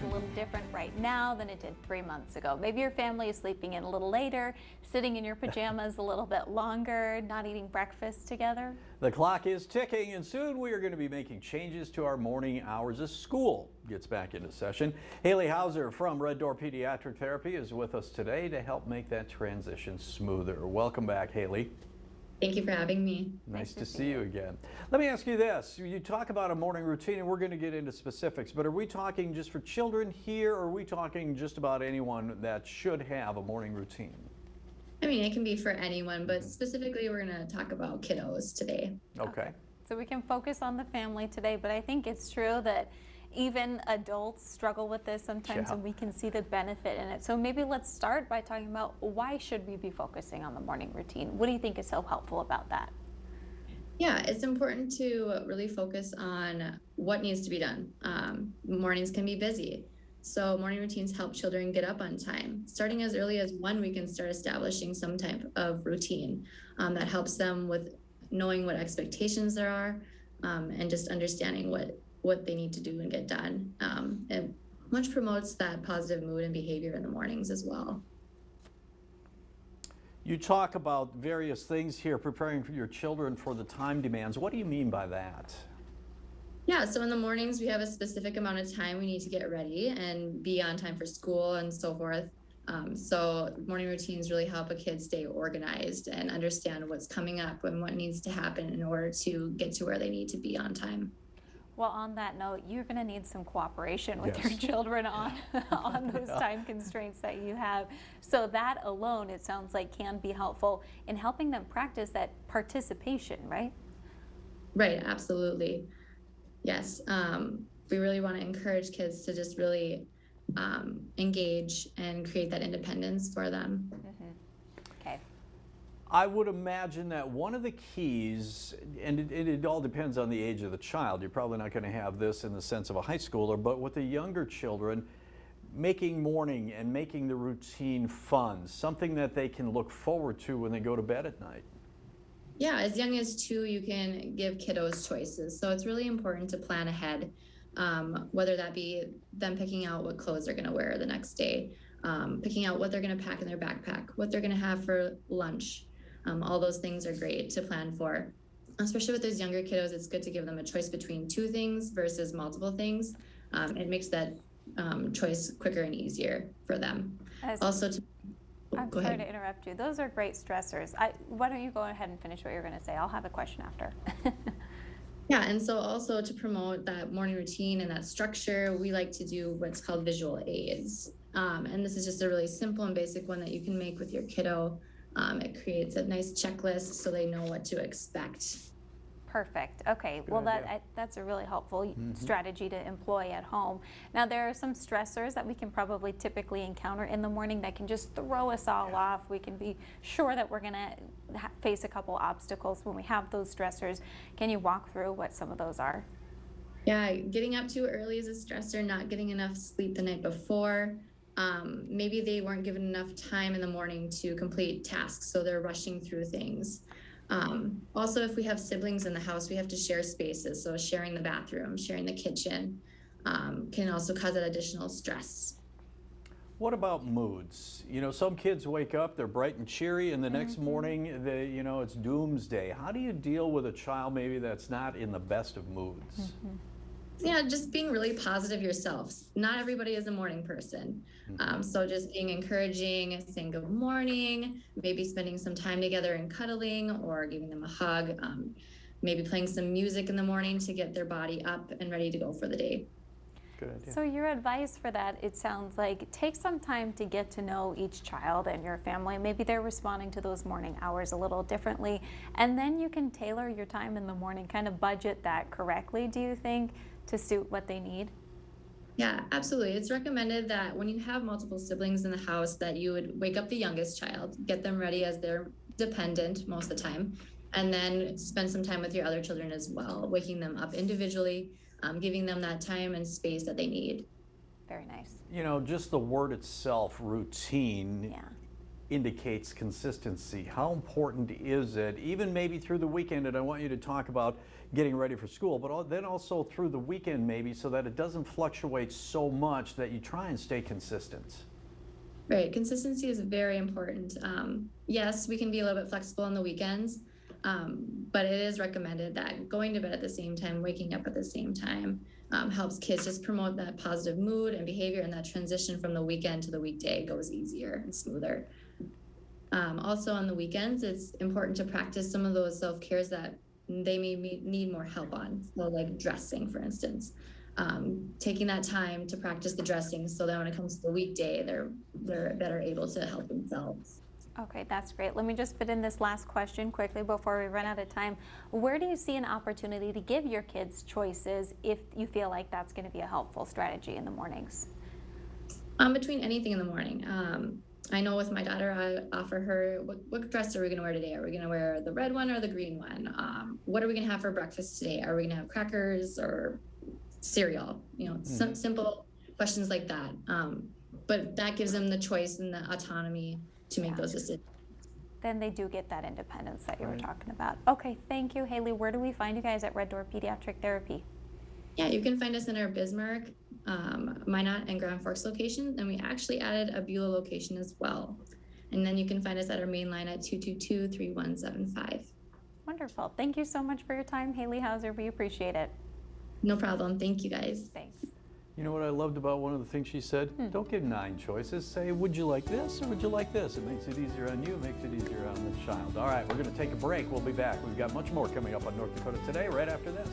a little different right now than it did 3 months ago. Maybe your family is sleeping in a little later, sitting in your pajamas a little bit longer, not eating breakfast together. The clock is ticking, and soon we are going to be making changes to our morning hours as school gets back into session. Hauser from Red Door Pediatric Therapy is with us today to help make that transition smoother. Welcome back, Haley. Thank you for having me. Nice to see you again. Let me ask you this. You talk about a morning routine, and we're going to get into specifics, but are we talking just for children here, or are we talking just about anyone that should have a morning routine? I mean, it can be for anyone, but specifically we're going to talk about kiddos today. Okay. So we can focus on the family today, but I think it's true that even adults struggle with this sometimes, and we can see the benefit in it. So maybe let's start by talking about why should we be focusing on the morning routine? What do you think is so helpful about that? Yeah, it's important to really focus on what needs to be done. Mornings can be busy. So morning routines help children get up on time. Starting as early as 1, we can start establishing some type of routine that helps them with knowing what expectations there are and just understanding what they need to do and get done. It much promotes that positive mood and behavior in the mornings as well. You talk about various things here, preparing for your children for the time demands. What do you mean by that? Yeah, so in the mornings, we have a specific amount of time we need to get ready and be on time for school and so forth. So morning routines really help a kid stay organized and understand what's coming up and what needs to happen in order to get to where they need to be on time. Well, on that note, you're going to need some cooperation with your children on those time constraints that you have. So that alone, it sounds like, can be helpful in helping them practice that participation, right? Right, absolutely. Yes, we really want to encourage kids to just really engage and create that independence for them. Okay. I would imagine that one of the keys, and it all depends on the age of the child. You're probably not going to have this in the sense of a high schooler, but with the younger children, making morning and making the routine fun, something that they can look forward to when they go to bed at night. Yeah, as young as 2, you can give kiddos choices. So it's really important to plan ahead, whether that be them picking out what clothes they're going to wear the next day, picking out what they're going to pack in their backpack, what they're going to have for lunch. All those things are great to plan for. Especially with those younger kiddos, it's good to give them a choice between 2 things versus multiple things. It makes that choice quicker and easier for them. I'm sorry to interrupt you. Those are great stressors. Why don't you go ahead and finish what you're going to say? I'll have a question after. Yeah, and so also to promote that morning routine and that structure, we like to do what's called visual aids. And this is just a really simple and basic one that you can make with your kiddo. It creates a nice checklist so they know what to expect. Perfect. Okay. Well, that's a really helpful strategy to employ at home. Now, there are some stressors that we can probably typically encounter in the morning that can just throw us all off. We can be sure that we're going to face a couple obstacles when we have those stressors. Can you walk through what some of those are? Yeah, getting up too early is a stressor, not getting enough sleep the night before. Maybe they weren't given enough time in the morning to complete tasks, so they're rushing through things. Also, if we have siblings in the house, we have to share spaces. So sharing the bathroom, sharing the kitchen can also cause that additional stress. What about moods? You know, some kids wake up, they're bright and cheery, and the next morning, it's doomsday. How do you deal with a child maybe that's not in the best of moods? Yeah, just being really positive yourself. Not everybody is a morning person. So just being encouraging, saying good morning, maybe spending some time together and cuddling or giving them a hug, maybe playing some music in the morning to get their body up and ready to go for the day. Good idea. So your advice for that, it sounds like, take some time to get to know each child and your family. Maybe they're responding to those morning hours a little differently, and then you can tailor your time in the morning, kind of budget that correctly, do you think, to suit what they need? Yeah, absolutely. It's recommended that when you have multiple siblings in the house that you would wake up the youngest child, get them ready as they're dependent most of the time, and then spend some time with your other children as well, waking them up individually, giving them that time and space that they need. Very nice. You know, just the word itself, routine, indicates consistency. How important is it, even maybe through the weekend? And I want you to talk about getting ready for school, but then also through the weekend maybe, so that it doesn't fluctuate so much that you try and stay consistent. Right, consistency is very important. Yes, we can be a little bit flexible on the weekends, but it is recommended that going to bed at the same time, waking up at the same time, helps kids just promote that positive mood and behavior, and that transition from the weekend to the weekday goes easier and smoother. Also on the weekends, it's important to practice some of those self-cares that they may need more help on. So like dressing, for instance. Taking that time to practice the dressing so that when it comes to the weekday, they're better able to help themselves. Okay, that's great. Let me just fit in this last question quickly before we run out of time. Where do you see an opportunity to give your kids choices if you feel like that's going to be a helpful strategy in the mornings? Between anything in the morning. I know with my daughter, I offer her, what dress are we going to wear today? Are we going to wear the red one or the green one? What are we going to have for breakfast today? Are we going to have crackers or cereal? Some simple questions like that. But that gives them the choice and the autonomy to make those decisions. Then they do get that independence that you were talking about. Okay, thank you, Haley. Where do we find you guys at Red Door Pediatric Therapy? Yeah, you can find us in our Bismarck, Minot, and Grand Forks locations, and we actually added a Beulah location as well. And then you can find us at our main line at 222-3175. Wonderful. Thank you so much for your time, Haley Hauser. We appreciate it. No problem. Thank you, guys. Thanks. You know what I loved about one of the things she said? Don't give 9 choices. Say, would you like this or would you like this? It makes it easier on you, it makes it easier on the child. All right, we're going to take a break. We'll be back. We've got much more coming up on North Dakota Today right after this.